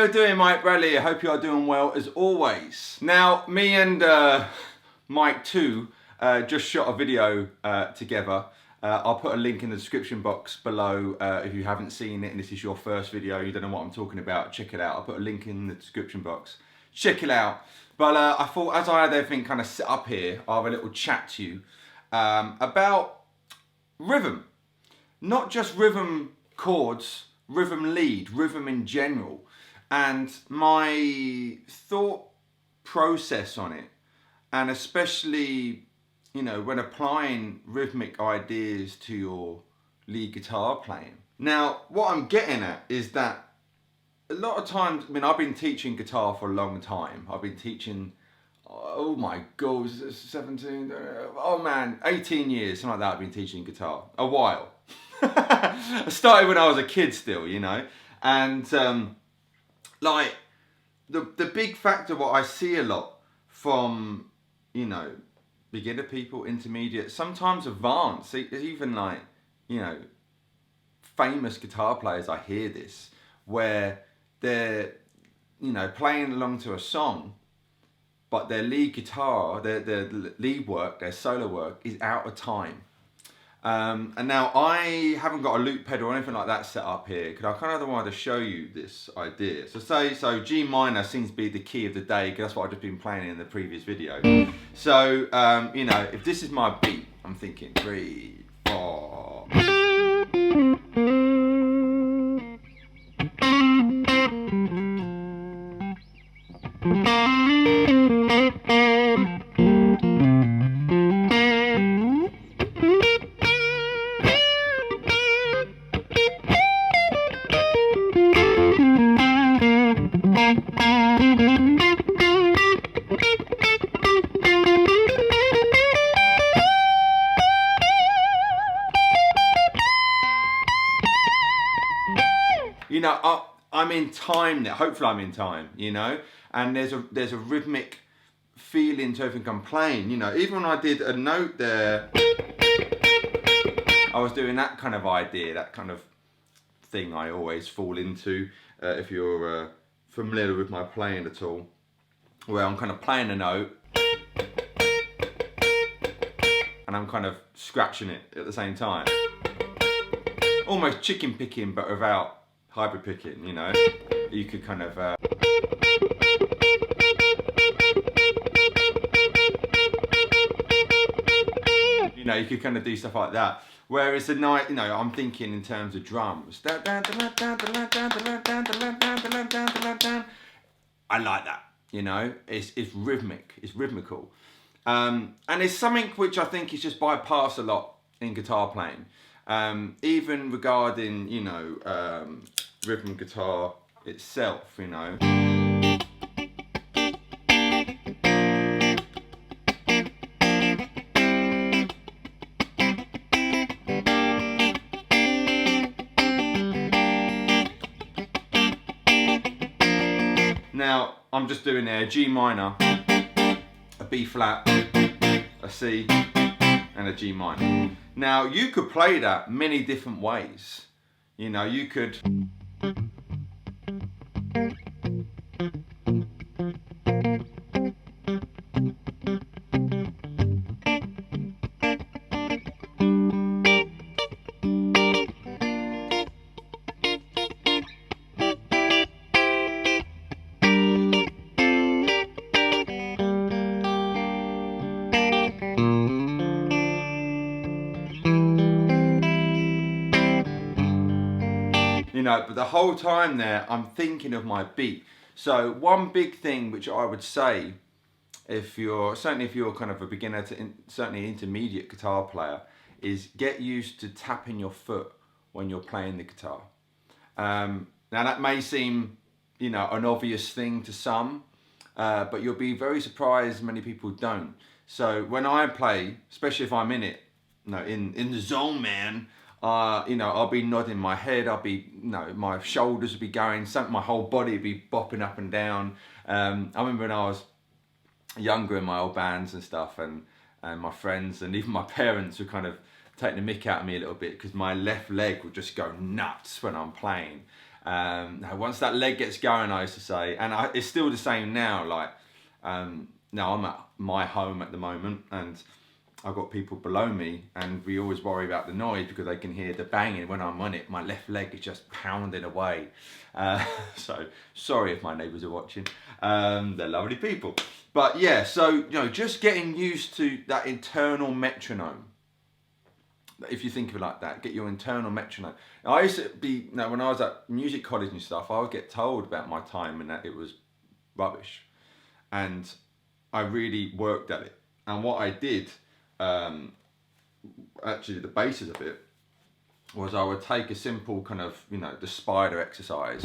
you doing, Mike Bradley? I hope you are doing well as always. Now, me and Mike too just shot a video together. I'll put a link in the description box below if you haven't seen it and this is your first video, you don't know what I'm talking about, check it out. I'll put a link in the description box. Check it out. But I thought as I had everything kind of set up here, I'll have a little chat to you about rhythm. Not just rhythm chords, rhythm lead, rhythm in general. And my thought process on it, and especially, you know, when applying rhythmic ideas to your lead guitar playing. Now, what I'm getting at is that a lot of times, I mean, I've been teaching guitar for a long time. I've been teaching, oh my God, 17, oh man, 18 years, something like that I've been teaching guitar. A while. I started when I was a kid still, you know. And like, the big factor what I see a lot from, you know, beginner people, intermediate, sometimes advanced, even like, you know, famous guitar players, I hear this, where they're, you know, playing along to a song, but their lead guitar, their lead work, their solo work is out of time. And now I haven't got a loop pedal or anything like that set up here, because I kind of wanted to show you this idea. So G minor seems to be the key of the day, because that's what I've just been playing in the previous video. So, you know, if this is my beat, I'm thinking 3, 4. You know, I'm in time now. Hopefully I'm in time, you know, and there's a rhythmic feeling to everything I'm playing, you know. Even when I did a note there, I was doing that kind of idea, that kind of thing I always fall into, if you're familiar with my playing at all, where I'm kind of playing a note and I'm kind of scratching it at the same time. Almost chicken picking, but without hybrid picking, you know. You could kind of you know, you could kind of do stuff like that. Whereas the night, you know, I'm thinking in terms of drums. I like that, you know. It's rhythmic, it's rhythmical. And it's something which I think is just bypassed a lot in guitar playing. Even regarding, you know, rhythm guitar itself, you know. Now, I'm just doing there a G minor, a B flat, a C, and a G minor. Now, you could play that many different ways. You know, you could... You know, but the whole time there, I'm thinking of my beat. So one big thing which I would say, certainly if you're kind of a beginner to certainly intermediate guitar player, is get used to tapping your foot when you're playing the guitar. Now that may seem, you know, an obvious thing to some, but you'll be very surprised many people don't. So when I play, especially if I'm in it, you know, in the zone, man, you know, I'll be nodding my head, I'll be, you know, my shoulders will be going, my whole body will be bopping up and down. I remember when I was younger in my old bands and stuff, and my friends and even my parents would kind of take the mick out of me a little bit, because my left leg would just go nuts when I'm playing. Now once that leg gets going, I used to say, and it's still the same now. Like now I'm at my home at the moment, and I've got people below me, and we always worry about the noise because they can hear the banging. When I'm on it, my left leg is just pounding away. So sorry if my neighbours are watching. They're lovely people. But yeah, so you know, just getting used to that internal metronome. If you think of it like that, get your internal metronome. I used to be, you know, when I was at music college and stuff, I would get told about my time and that it was rubbish. And I really worked at it. And what I did, actually the basis of it, was I would take a simple kind of, you know, the spider exercise.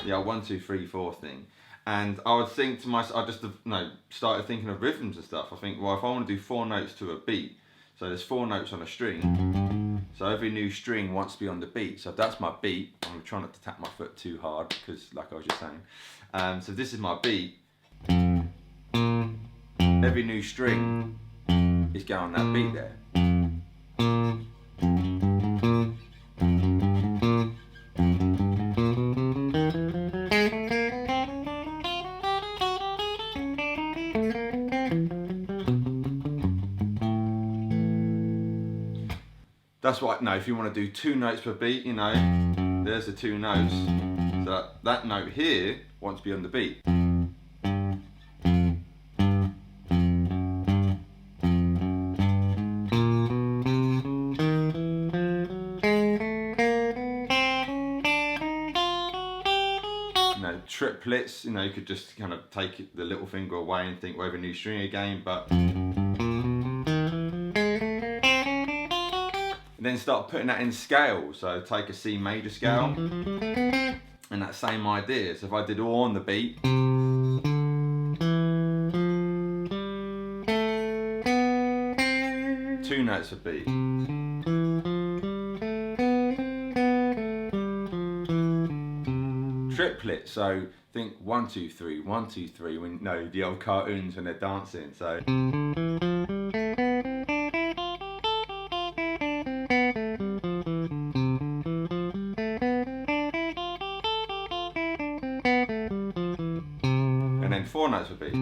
Yeah, 1, 2, 3, 4 thing. And I would think to myself, I just, you know, started thinking of rhythms and stuff. I think, well, if I want to do 4 notes to a beat, so there's 4 notes on a string, so every new string wants to be on the beat. So if that's my beat, I'm trying not to tap my foot too hard, because like I was just saying. So this is my beat. Every new string is going on that beat there. That's what, no, if you want to do 2 notes per beat, you know, there's the 2 notes. So that note here wants to be on the beat. You know, triplets, you know, you could just kind of take the little finger away and think, well, every new string again, but... And then start putting that in scale. So take a C major scale, and that same idea. So if I did all on the beat, 2 notes a beat. Triplet. So think 1, 2, 3, 1, 2, 3. When no, the old cartoons when they're dancing. So. And then 4 notes would be.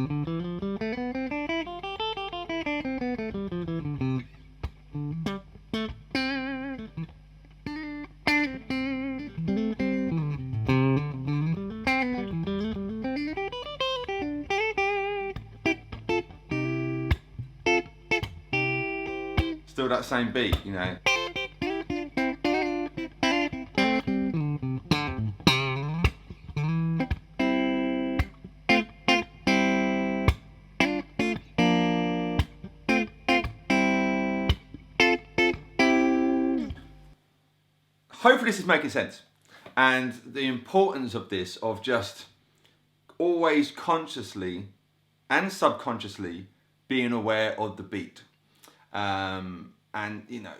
Still that same beat, you know. Hopefully this is making sense, and the importance of this, of just always consciously and subconsciously being aware of the beat. And you know,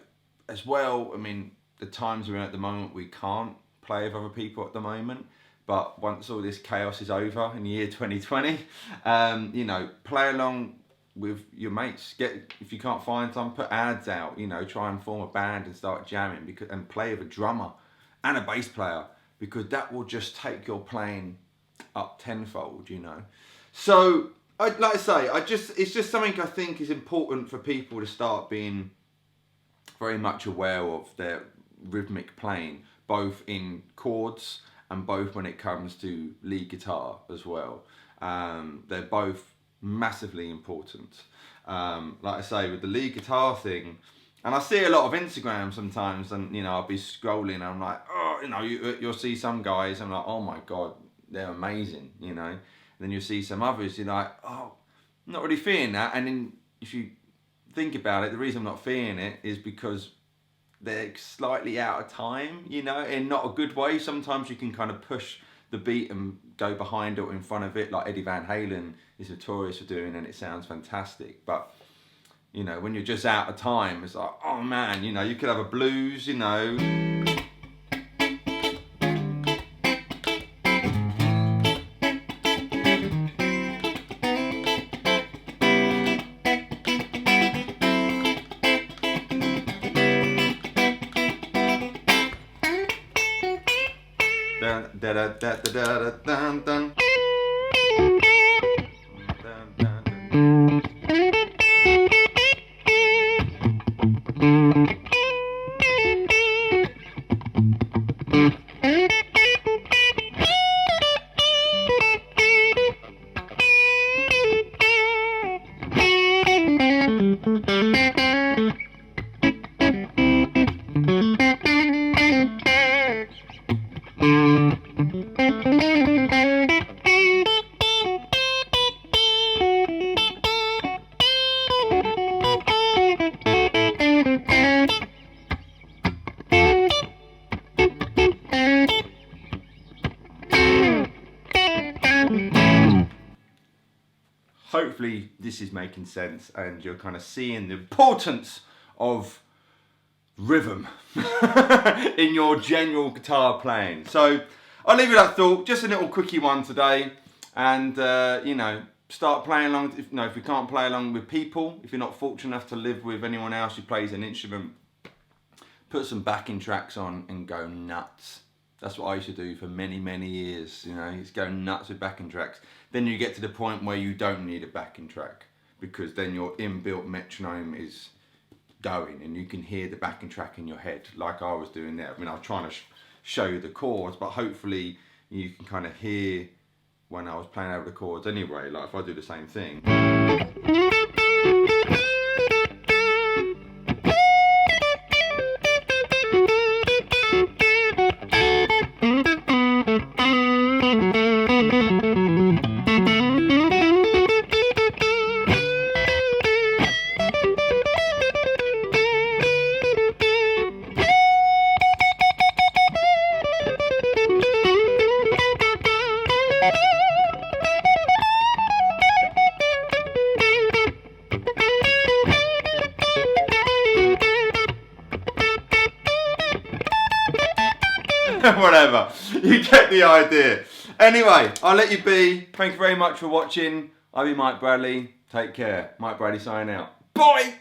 as well, I mean, the times we're in at the moment, we can't play with other people at the moment, but once all this chaos is over in the year 2020, you know, play along with your mates. If you can't find some, put ads out, you know, try and form a band and start jamming, and play with a drummer and a bass player, because that will just take your playing up tenfold, you know. So like I say, it's just something I think is important for people to start being very much aware of their rhythmic playing, both in chords and both when it comes to lead guitar as well. They're both massively important. Like I say, with the lead guitar thing, and I see a lot of Instagram sometimes, and you know, I'll be scrolling and I'm like, oh, you know, you'll see some guys, I'm like, oh my god, they're amazing, you know. And then you'll see some others, you're like, oh, I'm not really feeling that. And then if you think about it, the reason I'm not feeling it is because they're slightly out of time, you know, in not a good way. Sometimes you can kind of push the beat and go behind it or in front of it, like Eddie Van Halen is notorious for doing, and it sounds fantastic. But you know, when you're just out of time, it's like, oh man, you know, you could have a blues, you know. dun da da da da da dun dun. Hopefully this is making sense and you're kind of seeing the importance of rhythm in your general guitar playing. So I'll leave you that thought, just a little quickie one today, and you know, start playing along. If you can't play along with people, if you're not fortunate enough to live with anyone else who plays an instrument, put some backing tracks on and go nuts. That's what I used to do for many, many years. You know, just go nuts with backing tracks. Then you get to the point where you don't need a backing track, because then your inbuilt metronome is going and you can hear the backing track in your head, like I was doing there. I mean, I was trying to show you the chords, but hopefully you can kind of hear when I was playing over the chords anyway, like if I do the same thing. Whatever, you get the idea. Anyway, I'll let you be. Thank you very much for watching. I've been Mike Bradley. Take care. Mike Bradley signing out. Bye.